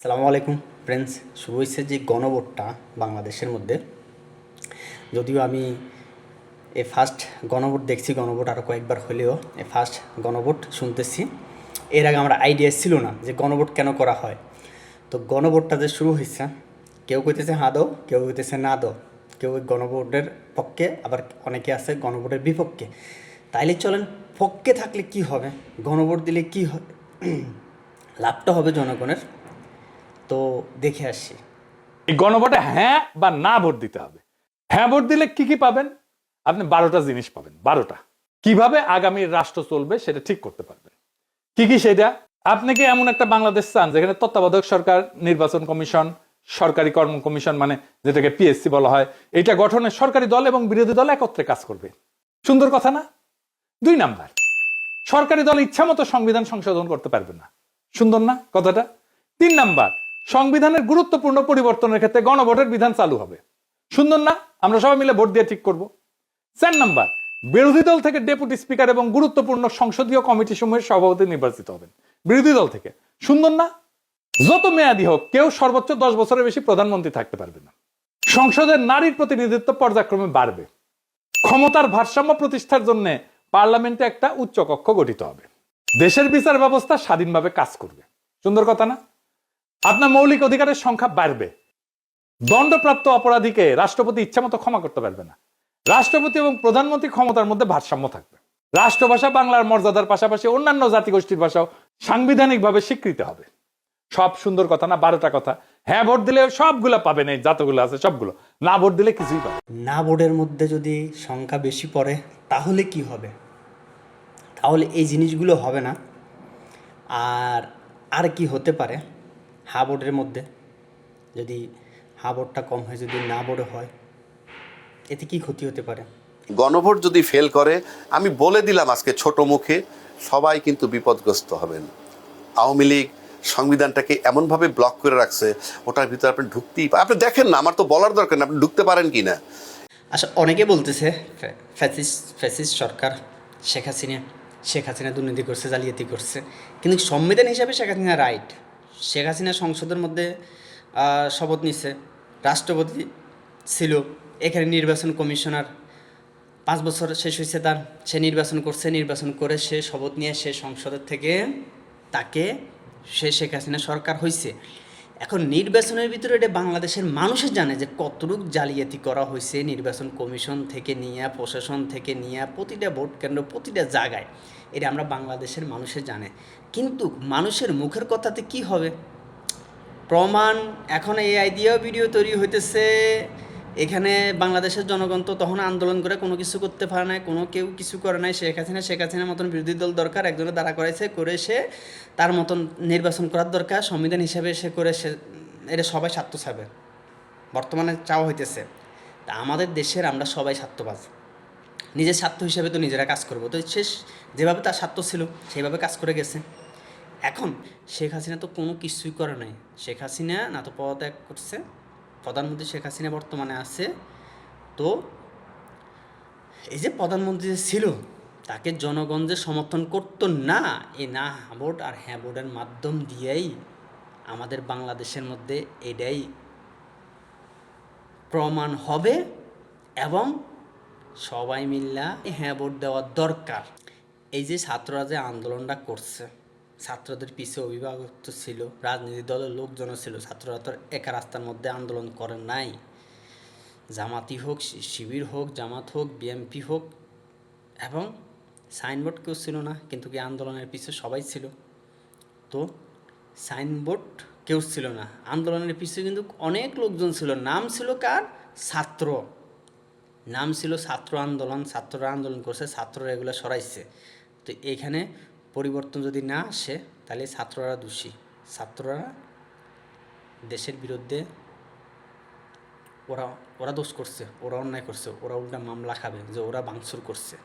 সালামু আলাইকুম ফ্রেন্ডস। শুরু হয়েছে যে গণভোটটা বাংলাদেশের মধ্যে, যদিও আমি ফার্স্ট গণভোট দেখছি, গণভোট আরও কয়েকবার হলেও ফার্স্ট গণভোট শুনতেছি। এর আগে আমার আইডিয়া ছিল না যে গণভোট কেন করা হয়। তো গণভোটটা যে শুরু হয়েছে, কেউ কইতেছে হা দাও, কেউ কইতেছে না দাও, কেউ গণভোটের পক্ষে, আবার অনেকে আছে গণভোটের বিপক্ষে। তাইলে চলেন, পক্ষে থাকলে কি হবে, গণভোট দিলে কি লাভটা হবে জনগণের, তো দেখে আসি। এই গণভোটে হ্যাঁ বা না ভোট দিতে হবে। হ্যাঁ ভোট দিলে কি কি পাবেন? আপনি 12টা জিনিস পাবেন। 12টা কিভাবে আগামী রাষ্ট্র চলবে সেটা ঠিক করতে পারবেন। কি কি সেটা? আপনি কি এমন একটা বাংলাদেশ চান যেখানে তত্ত্বাবধায়ক সরকার, নির্বাচন কমিশন, সরকারি কর্ম কমিশন মানে যেটাকে পিএসসি বলা হয়, এটা গঠনে সরকারি দল এবং বিরোধী দল একত্রে কাজ করবে? সুন্দর কথা না? 2 নাম্বার, সরকারি দল ইচ্ছা মতো সংবিধান সংশোধন করতে পারবে না। সুন্দর না কথাটা? 3 নাম্বার, সংবিধানের গুরুত্বপূর্ণ পরিবর্তনের ক্ষেত্রে গণভোটের বিধান চালু হবে। সুন্দর না? আমরা সবাই মিলে ভোট দিয়ে ঠিক করব। 4 নাম্বার, বিরোধী দল থেকে ডেপুটি স্পিকার এবং গুরুত্বপূর্ণ সংসদীয় কমিটি সমূহের সভাপতি নির্বাচিত হবেন বিরোধী দল থেকে। সুন্দর না? যত মেয়াদী হোক, কেউ সর্বোচ্চ 10 বছরের বেশি প্রধানমন্ত্রী থাকতে পারবে না। সংসদের নারীর প্রতিনিধিত্ব পর্যায়ক্রমে বাড়বে। ক্ষমতার ভারসাম্য প্রতিষ্ঠার জন্য পার্লামেন্টে একটা উচ্চ কক্ষ গঠিত হবে। দেশের বিচার ব্যবস্থা স্বাধীনভাবে কাজ করবে। সুন্দর কথা না? আপনার মৌলিক অধিকারের সংখ্যা বাড়বে। দণ্ডপ্রাপ্ত অপরাধীকে রাষ্ট্রপতি ইচ্ছামতো ক্ষমা করতে পারবে না। রাষ্ট্রপতি এবং প্রধানমন্ত্রী ক্ষমতার মধ্যে ভারসাম্য থাকবে। রাষ্ট্রভাষা বাংলার মর্যাদার পাশাপাশি অন্যান্য জাতিগোষ্ঠীর ভাষাও সাংবিধানিকভাবে স্বীকৃত হবে। সব সুন্দর কথা না? 12টা কথা। হ্যাঁ ভোট দিলে সবগুলা পাবেন, এই যতগুলো আছে সবগুলো। না ভোট দিলে কিছুই পাবে না ভোটের মধ্যে যদি সংখ্যা বেশি পড়ে তাহলে কি হবে? তাহলে এই জিনিসগুলো হবে না। আর আর কি হতে পারে? হা ভোটের মধ্যে যদি হা ভোটটা কম হয়, যদি না ভোটে হয়, এতে কি ক্ষতি হতে পারে? গণভোট যদি ফেল করে, আমি বলে দিলাম আজকে ছোট মুখে, সবাই কিন্তু বিপদগ্রস্ত হবেন। আওয়ামী লীগ সংবিধানটাকে এমনভাবে ব্লক করে রাখছে, ওটার ভিতরে আপনি ঢুকতেই আপনি দেখেন না, আমার তো বলার দরকার না, আপনি ঢুকতে পারেন কি না। আচ্ছা, অনেকে বলতেছে ফ্যাসিস্ট সরকার, শেখ হাসিনা দুর্নীতি করছে, জালিয়াতি করছে, কিন্তু সংবিধান হিসাবে শেখ হাসিনা রাইট। শেখ হাসিনা সংসদের মধ্যে শপথ নিছে, রাষ্ট্রপতি ছিল, এখানে নির্বাচন কমিশনার 5 বছর শেষ হয়েছে তার, সে নির্বাচন করছে, নির্বাচন করে সে শপথ নিয়ে সে সংসদের থেকে সে শেখ হাসিনা সরকার হয়েছে। এখন নির্বাচনের ভিতরে এটা বাংলাদেশের মানুষে জানে যে কতটুক জালিয়াতি করা হয়েছে, নির্বাচন কমিশন থেকে নিয়ে, প্রশাসন থেকে নিয়ে, প্রতিটা ভোট কেন্দ্র, প্রতিটা জায়গায়, এটা আমরা বাংলাদেশের মানুষে জানে। কিন্তু মানুষের মুখের কথাতে কি হবে? প্রমাণ এখন এআই দিয়েও ভিডিও তৈরি হইতেছে। এখানে বাংলাদেশের জনগণ তো তখন আন্দোলন করে কোনো কিছু করতে পারে না, কেউ কিছু করে নাই। শেখ হাসিনার মতন বিরোধী দল দরকার, একজনের দাঁড়া করাইছে, করে সে তার মতন নির্বাচন করার দরকার, সংবিধান হিসাবে সে করে, সে এটা সবাই স্বার্থ চাবে, বর্তমানে চাওয়া হইতেছে। তা আমাদের দেশের আমরা সবাই স্বার্থবাজ, নিজের স্বার্থ হিসাবে তো নিজেরা কাজ করবো। তো শেষ যেভাবে তার স্বার্থ ছিল সেইভাবে কাজ করে গেছে। এখন শেখ হাসিনা তো কোনো কিছুই করে নাই। শেখ হাসিনা না তো পদত্যাগ করছে, প্রধানমন্ত্রী শেখ হাসিনা বর্তমানে আছে। তো এই যে প্রধানমন্ত্রী যে ছিল, তাকে জনগণ যে সমর্থন করতো না, এই না ভোট আর হ্যাঁ ভোটের মাধ্যম দিয়েই আমাদের বাংলাদেশের মধ্যে এটাই প্রমাণ হবে। এবং সবাই মিল্লা হ্যাঁ ভোট দেওয়ার দরকার। এই যে ছাত্ররা যে আন্দোলনটা করছে, ছাত্রদের পিছিয়ে অভিভাবক ছিল, রাজনৈতিক দলের লোকজনও ছিল। ছাত্ররা তো একা রাস্তার মধ্যে আন্দোলন করেন নাই। জামাতি হোক, শিবির হোক, জামাত হোক, বিএমপি হোক, এবং সাইনবোর্ড কেউ ছিল না, কিন্তু কি আন্দোলনের পিছনে সবাই ছিল। তো সাইনবোর্ড কেউ ছিল না, আন্দোলনের পিছনে কিন্তু অনেক লোকজন ছিল। নাম ছিল কার? ছাত্র। নাম ছিল ছাত্র আন্দোলন। ছাত্ররা আন্দোলন করছে, ছাত্ররা এগুলো সরাইছে। তো এইখানে পরিবর্তন যদি না আসে, তাহলে ছাত্ররা দোষী। ছাত্ররা দেশের বিরুদ্ধে ওরা দোষ করছে, ওরা অন্যায় করছে, ওরা উল্টা মামলা খাবে যে ওরা ভাঙচুর করছে।